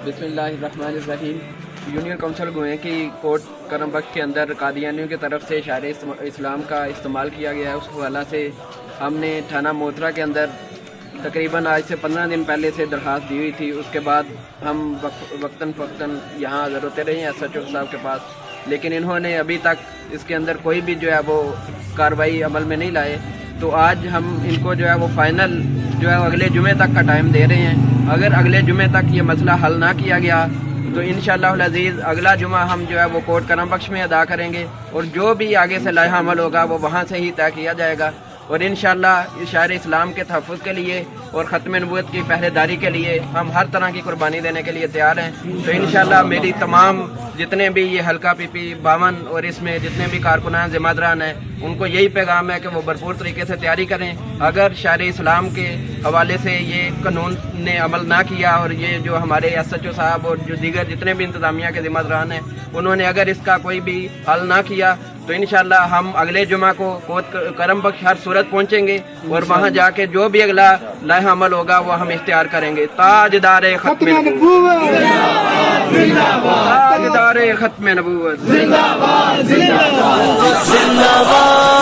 बिस्मिल्लाहिर्रहमानिर्रहीम। Union council गोए की court करम बख्श के अंदर कादियानियों की तरफ से शायर इस्लाम का इस्तेमाल किया गया है। उस हवाला से हमने थाना मोतरा के अंदर तकरीबन आज से 15 दिन पहले से दरख्वास्त दी हुई थी। उसके बाद हम वक्तन फ़क्तन यहाँ हाज़िर होते रहे हैं SHO साहब के पास, लेकिन इन्होंने अभी तक इसके अंदर कोई भी जो है वो कार्रवाई अमल में नहीं लाए। तो आज हम इनको जो है वो फाइनल जो है अगले जुमे तक का टाइम दे रहे हैं। अगर अगले जुमे तक ये मसला हल ना किया गया तो इंशाअल्लाह अज़ीज़ अगला जुमा हम जो है वो कोर्ट करम बख्श में अदा करेंगे और जो भी आगे से लाया अमल होगा वो वहाँ से ही तय किया जाएगा। और इंशाअल्लाह शायर इस्लाम के तहफ़्फ़ुज़ के लिए और ख़त्म नबूवत की पहरेदारी के लिए हम हर तरह की कुर्बानी देने के लिए तैयार हैं। तो इंशाअल्लाह मेरी तमाम जितने भी ये हल्का PP 52 और इसमें जितने भी कारकुनान ज़िम्मेदारान हैं उनको यही पैगाम है कि वो भरपूर तरीके से तैयारी करें। अगर शायर इस्लाम के हवाले से ये कानून ने अमल ना किया और ये जो हमारे SHO साहब और जो दीगर जितने भी इंतज़ामिया के ज़िम्मेदारान हैं उन्होंने अगर इसका कोई भी हल ना किया तो इंशाअल्लाह हम अगले जुमा को कोर्ट करम बख्श हर सूरत पहुँचेंगे और वहाँ जाके जो भी अगला लाहा अमल होगा वो हम इख्तियार करेंगे। ताजदारे खत्म नबूवत, ताजदारे खत्म नबूवत जिंदाबाद, जिंदाबाद, जिंदाबाद।